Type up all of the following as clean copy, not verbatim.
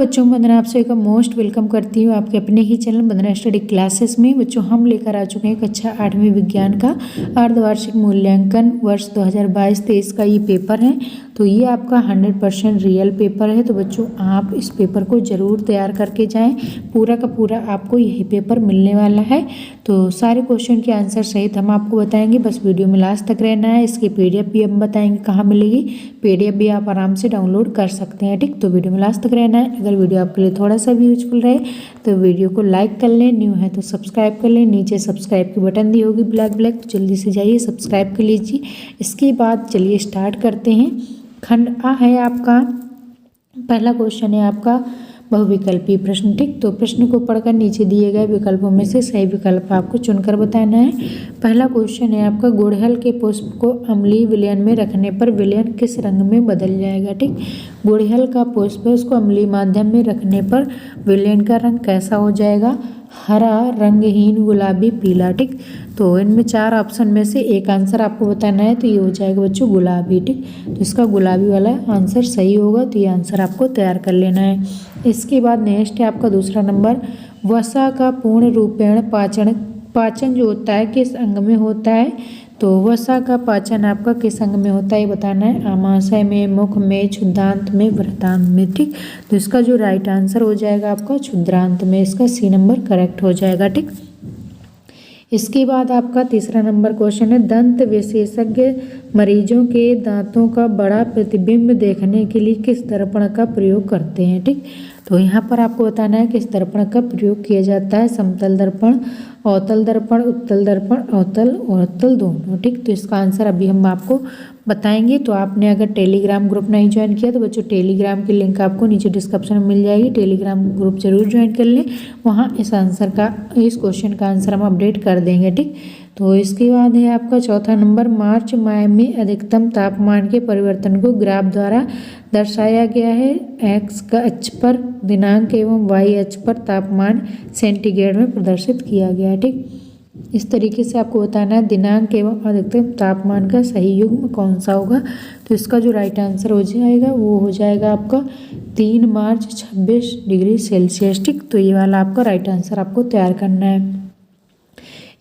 बच्चों, वंदना आप सभी का मोस्ट वेलकम करती हूँ आपके अपने ही चैनल वंदना स्टडी क्लासेस में। बच्चों, हम लेकर आ चुके हैं कक्षा 8वीं विज्ञान का अर्धवार्षिक मूल्यांकन वर्ष 2022-23 का ये पेपर है। तो ये आपका 100% रियल पेपर है। तो बच्चों, आप इस पेपर को ज़रूर तैयार करके जाएं। पूरा का पूरा आपको यही पेपर मिलने वाला है। तो सारे क्वेश्चन के आंसर सहित हम आपको बताएंगे, बस वीडियो में लास्ट तक रहना है। इसकी PDF भी हम बताएंगे कहाँ मिलेगी। PDF भी आप आराम से डाउनलोड कर सकते हैं, ठीक। तो वीडियो में लास्ट तक रहना है। अगर वीडियो आपके लिए थोड़ा सा भी यूजफुल रहे तो वीडियो को लाइक कर लें, न्यू है तो सब्सक्राइब कर लें। नीचे सब्सक्राइब की बटन दी होगी ब्लैक, तो जल्दी से जाइए सब्सक्राइब कर लीजिए। इसके बाद चलिए स्टार्ट करते हैं। खंड आ है आपका, पहला क्वेश्चन है आपका बहुविकल्पी प्रश्न, ठीक। तो प्रश्न को पढ़कर नीचे दिए गए विकल्पों में से सही विकल्प आपको चुनकर बताना है। पहला क्वेश्चन है आपका, गुड़हल के पुष्प को अम्लीय विलयन में रखने पर विलयन किस रंग में बदल जाएगा, ठीक। गुड़हल का पुष्प है, उसको अम्लीय माध्यम में रखने पर विलयन का रंग कैसा हो जाएगा? हरा, रंगहीन, गुलाबी, पीला, ठीक। तो इनमें 4 ऑप्शन में से एक आंसर आपको बताना है। तो ये हो जाएगा बच्चों गुलाबी, ठीक। तो इसका गुलाबी वाला आंसर सही होगा। तो ये आंसर आपको तैयार कर लेना है। इसके बाद नेक्स्ट है आपका दूसरा नंबर, वसा का पूर्ण रूपेण पाचन जो होता है किस अंग में होता है? तो वसा का पाचन आपका किस अंग में होता है ये बताना है। आमाशय में, मुख में, क्षुद्रांत में, वृत्तांत में, ठीक। तो इसका जो राइट आंसर हो जाएगा आपका क्षुद्रांत में। इसका C नंबर करेक्ट हो जाएगा, ठीक। इसके बाद आपका तीसरा नंबर क्वेश्चन है, दंत विशेषज्ञ मरीजों के दांतों का बड़ा प्रतिबिंब देखने के लिए किस दर्पण का प्रयोग करते हैं, ठीक। तो यहाँ पर आपको बताना है किस दर्पण का प्रयोग किया जाता है। समतल दर्पण, अवतल दर्पण, उत्तल दर्पण, अवतल दोनों, ठीक। तो इसका आंसर अभी हम आपको बताएंगे। तो आपने अगर टेलीग्राम ग्रुप नहीं ज्वाइन किया तो बच्चों टेलीग्राम की लिंक आपको नीचे डिस्क्रिप्शन में मिल जाएगी। टेलीग्राम ग्रुप जरूर ज्वाइन कर लें, वहाँ इस क्वेश्चन का आंसर हम अपडेट कर देंगे, ठीक। तो इसके बाद है आपका चौथा नंबर, मार्च माह में अधिकतम तापमान के परिवर्तन को ग्राफ द्वारा दर्शाया गया है। X का अक्ष पर दिनांक एवं Y अक्ष पर तापमान सेंटीग्रेड में प्रदर्शित किया गया है, ठीक। इस तरीके से आपको बताना है दिनांक एवं अधिकतम तापमान का सही युग्म कौन सा होगा। तो इसका जो राइट आंसर हो जाएगा वो हो जाएगा आपका 3 मार्च 26 डिग्री सेल्सियस, ठीक। तो ये वाला आपका राइट आंसर आपको तैयार करना है।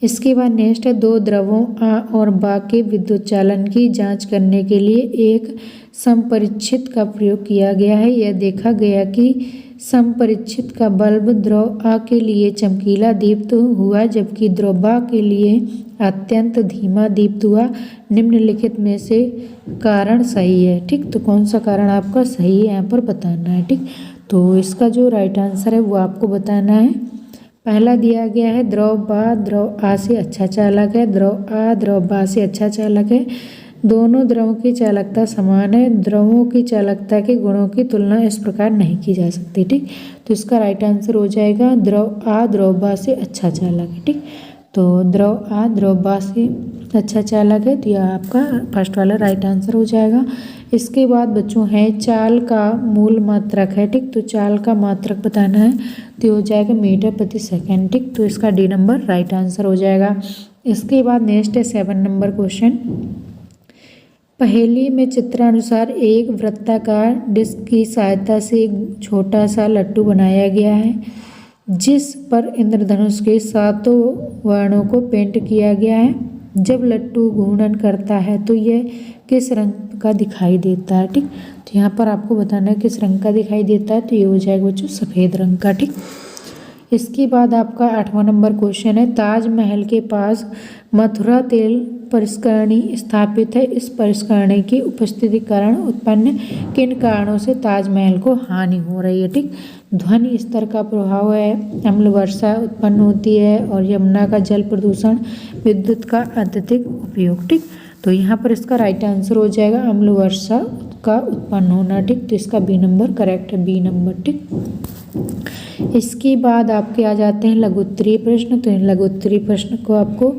इसके बाद नेक्स्ट है, 2 द्रवों A और B के विद्युत चालन की जांच करने के लिए एक समपरिच्छिद का प्रयोग किया गया है। यह देखा गया कि समपरिच्छिद का बल्ब द्रव A के लिए चमकीला दीप्त हुआ जबकि द्रव B के लिए अत्यंत धीमा दीप्त हुआ। निम्नलिखित में से कारण सही है, ठीक। तो कौन सा कारण आपका सही है यहाँ पर बताना है, ठीक। तो इसका जो राइट आंसर है वो आपको बताना है। पहला दिया गया है, द्रव A से अच्छा चालक है। द्रव A द्रव B से अच्छा चालक है। दोनों द्रवों की चालकता समान है। द्रवों की चालकता के गुणों की तुलना इस प्रकार नहीं की जा सकती, ठीक। तो इसका राइट आंसर हो जाएगा द्रव A द्रव B से अच्छा चालक है, ठीक। तो द्रव A द्रव B से अच्छा चालक है। तो यह आपका फर्स्ट वाला राइट आंसर हो जाएगा। इसके बाद बच्चों है, चाल का मूल मात्रक है, ठीक। तो चाल का मात्रक बताना है। तो हो जाएगा मीटर प्रति सेकंड, ठीक। तो इसका D नंबर राइट आंसर हो जाएगा। इसके बाद नेक्स्ट है 7 नंबर क्वेश्चन, पहेली में चित्रानुसार एक वृत्ताकार डिस्क की सहायता से एक छोटा सा लट्टू बनाया गया है जिस पर इंद्रधनुष के 7 वर्णों को पेंट किया गया है। जब लट्टू घूर्णन करता है तो यह किस रंग का दिखाई देता है, ठीक। तो यहाँ पर आपको बताना है किस रंग का दिखाई देता है। तो ये हो जाएगा बच्चों सफ़ेद रंग का, ठीक। इसके बाद आपका 8वां नंबर क्वेश्चन है, ताजमहल के पास मथुरा तेल परिष्करणी स्थापित है। इस परिष्करणी की उपस्थिति कारण उत्पन्न किन कारणों से ताजमहल को हानि हो रही है, ठीक। ध्वनि स्तर का प्रभाव है, अम्ल वर्षा उत्पन्न होती है और यमुना का जल प्रदूषण, विद्युत का अत्यधिक उपयोग, ठीक। तो यहाँ पर इसका राइट आंसर हो जाएगा अम्ल वर्षा का उत्पन्न होना, ठीक। तो इसका B नंबर करेक्ट है, B नंबर, ठीक। इसके बाद आपके आ जाते हैं लघुत्तरीय प्रश्न। तो इन लघुत्तरीय प्रश्न को आपको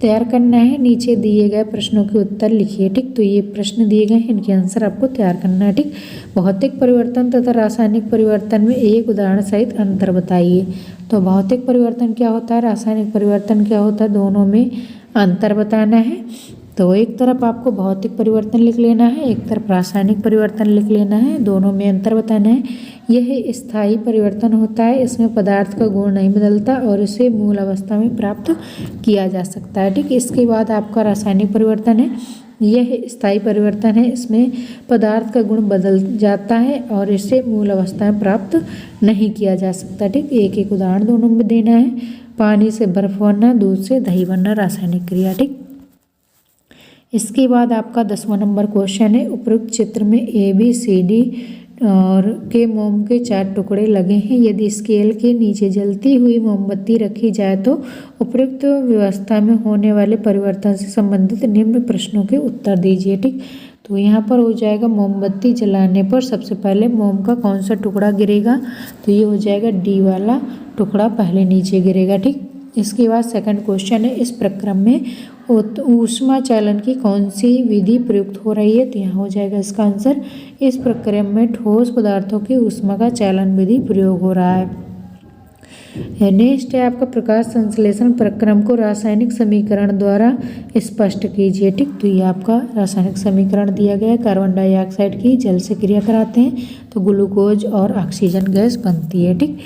तैयार करना है। नीचे दिए गए प्रश्नों के उत्तर लिखिए, ठीक। तो ये प्रश्न दिए गए हैं, इनके आंसर आपको तैयार करना है, ठीक। भौतिक परिवर्तन तथा रासायनिक परिवर्तन में एक उदाहरण सहित अंतर बताइए। तो भौतिक परिवर्तन क्या होता है, रासायनिक परिवर्तन क्या होता है, दोनों में अंतर बताना है। तो एक तरफ आपको भौतिक परिवर्तन लिख लेना है, एक तरफ रासायनिक परिवर्तन लिख लेना है, दोनों में अंतर बताना है। यह स्थायी परिवर्तन होता है, इसमें पदार्थ का गुण नहीं बदलता और इसे मूल अवस्था में प्राप्त किया जा सकता है। ठीक, इसके बाद आपका रासायनिक परिवर्तन है, यह स्थायी परिवर्तन है, इसमें पदार्थ का गुण बदल जाता है और इसे मूल अवस्था में प्राप्त नहीं किया जा सकता। ठीक, एक एक उदाहरण दोनों में देना है। पानी से बर्फ बनना, दूध से दही बनना, रासायनिक क्रिया। ठीक, इसके बाद आपका 10वां नंबर क्वेश्चन है, उपरोक्त चित्र में ABCD और के मोम के 4 टुकड़े लगे हैं। यदि स्केल के नीचे जलती हुई मोमबत्ती रखी जाए तो उपरोक्त व्यवस्था में होने वाले परिवर्तन से संबंधित निम्न प्रश्नों के उत्तर दीजिए। ठीक, तो यहाँ पर हो जाएगा मोमबत्ती जलाने पर सबसे पहले मोम का कौन सा टुकड़ा गिरेगा, तो ये हो जाएगा D वाला टुकड़ा पहले नीचे गिरेगा। ठीक, इसके बाद सेकंड क्वेश्चन है, इस प्रक्रम में ऊष्मा चालन की कौन सी विधि प्रयुक्त हो रही है, तो यहाँ हो जाएगा इसका आंसर, इस प्रक्रम में ठोस पदार्थों की ऊष्मा का चालन विधि प्रयोग हो रहा है। नेक्स्ट है आपका प्रकाश संश्लेषण प्रक्रम को रासायनिक समीकरण द्वारा स्पष्ट कीजिए। ठीक, तो ये आपका रासायनिक समीकरण दिया गया है, कार्बन डाइऑक्साइड की जल से क्रिया कराते हैं तो ग्लूकोज और ऑक्सीजन गैस बनती है। ठीक,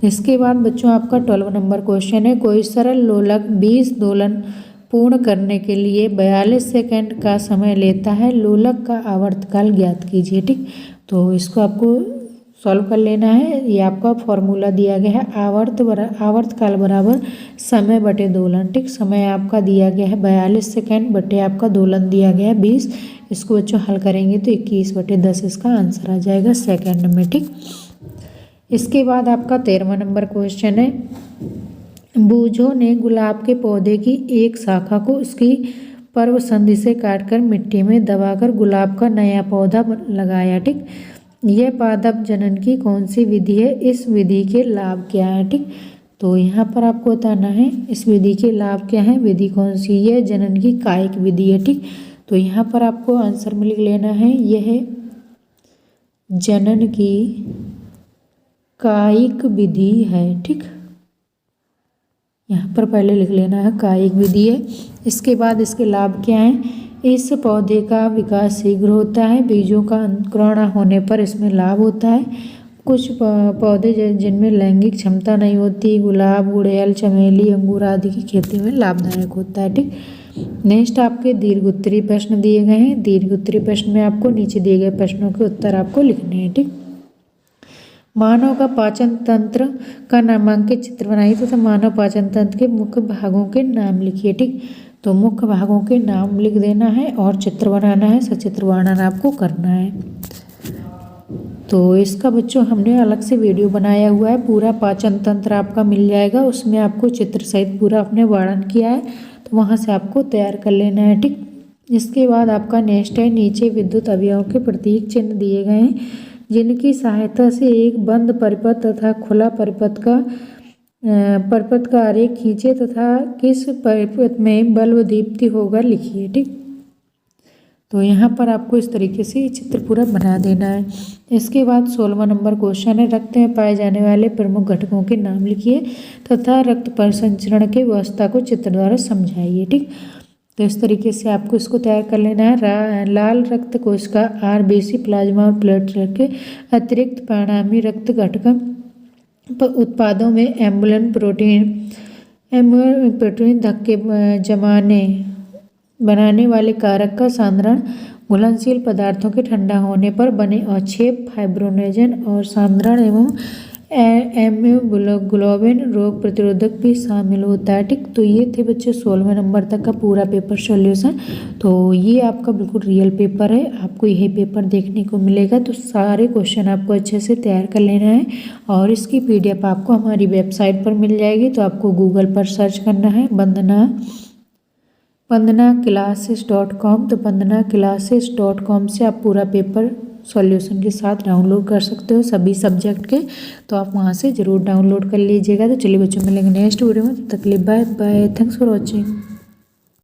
इसके बाद बच्चों आपका 12वां नंबर क्वेश्चन है, कोई सरल लोलक 20 दोलन पूर्ण करने के लिए 42 सेकंड का समय लेता है, लोलक का आवर्तकाल ज्ञात कीजिए। ठीक, तो इसको आपको सॉल्व कर लेना है। ये आपका फॉर्मूला दिया गया है, आवर्तकाल बराबर समय बटे दोलन। ठीक, समय आपका दिया गया है 42 सेकंड बटे आपका दोलन दिया गया है 20। इसको बच्चों हल करेंगे तो 21/10 इसका आंसर आ जाएगा सेकंड में। ठीक, इसके बाद आपका 13वां नंबर क्वेश्चन है, बूझो ने गुलाब के पौधे की एक शाखा को उसकी पर्व संधि से काटकर मिट्टी में दबाकर गुलाब का नया पौधा लगाया। ठीक, यह पादप जनन की कौन सी विधि है, इस विधि के लाभ क्या है। ठीक, तो यहाँ पर आपको बताना है इस विधि के लाभ क्या है, विधि कौन सी है, जनन की कायिक विधि है। ठीक, तो यहाँ पर आपको आंसर में लिख लेना है, यह जनन की कायिक विधि है। ठीक, यहाँ पर पहले लिख लेना है कायिक विधि है। इसके बाद इसके लाभ क्या हैं, इस पौधे का विकास शीघ्र होता है, बीजों का अंकुरण होने पर इसमें लाभ होता है। कुछ पौधे जिनमें लैंगिक क्षमता नहीं होती, गुलाब, गुड़ैल, चमेली, अंगूर आदि की खेती में लाभदायक होता है। ठीक, नेक्स्ट आपके दीर्घ उत्तरीय प्रश्न दिए गए हैं। दीर्घ उत्तरीय प्रश्न में आपको नीचे दिए गए प्रश्नों के उत्तर आपको लिखने हैं। ठीक, मानव का पाचन तंत्र का नामांकित चित्र बनाइए तथा मानव पाचन तंत्र के मुख्य भागों के नाम लिखिए। ठीक, तो मुख्य भागों के नाम लिख देना है और चित्र बनाना है, सचित्र वर्णन आपको करना है। तो इसका बच्चों हमने अलग से वीडियो बनाया हुआ है, पूरा पाचन तंत्र आपका मिल जाएगा, उसमें आपको चित्र सहित पूरा अपने वर्णन किया है, तो वहाँ से आपको तैयार कर लेना है। ठीक, इसके बाद आपका नेक्स्ट है, नीचे विद्युत अवयवों के प्रतीक चिन्ह दिए गए हैं जिनकी सहायता से एक बंद परिपथ तथा खुला परिपथ का आरेख खींचे तथा किस परिपथ में बल्ब दीप्ति होगा लिखिए। ठीक, तो यहाँ पर आपको इस तरीके से चित्र पूरा बना देना है। इसके बाद 16वां नंबर क्वेश्चन है, रक्त में पाए जाने वाले प्रमुख घटकों के नाम लिखिए तथा रक्त परिसंचरण की व्यवस्था को चित्र द्वारा समझाइए। ठीक, तो इस तरीके से आपको इसको तैयार कर लेना है। लाल रक्त कोशिका, RBC, प्लाज्मा और प्लेटलेट के अतिरिक्त परिणामी रक्त घटक उत्पादों में एम्बुलिन प्रोटीन धक्के बनाने वाले कारक का सांद्रण, घुलनशील पदार्थों के ठंडा होने पर बने अवक्षेप, फाइब्रोनेजन और सांद्रण एवं हेमोग्लोबिन रोग प्रतिरोधक भी शामिल होता है। ठीक, तो ये थे बच्चे 16वें नंबर तक का पूरा पेपर सॉल्यूशन। तो ये आपका बिल्कुल रियल पेपर है, आपको यही पेपर देखने को मिलेगा, तो सारे क्वेश्चन आपको अच्छे से तैयार कर लेना है और इसकी PDF आपको हमारी वेबसाइट पर मिल जाएगी। तो आपको गूगल पर सर्च करना है वंदना classes.com, तो वंदना से आप पूरा पेपर सॉल्यूशन के साथ डाउनलोड कर सकते हो सभी सब्जेक्ट के, तो आप वहाँ से ज़रूर डाउनलोड कर लीजिएगा। तो चलिए बच्चों, मिलेंगे नेक्स्ट वीडियो में, तब तक के लिए bye bye, thanks for watching.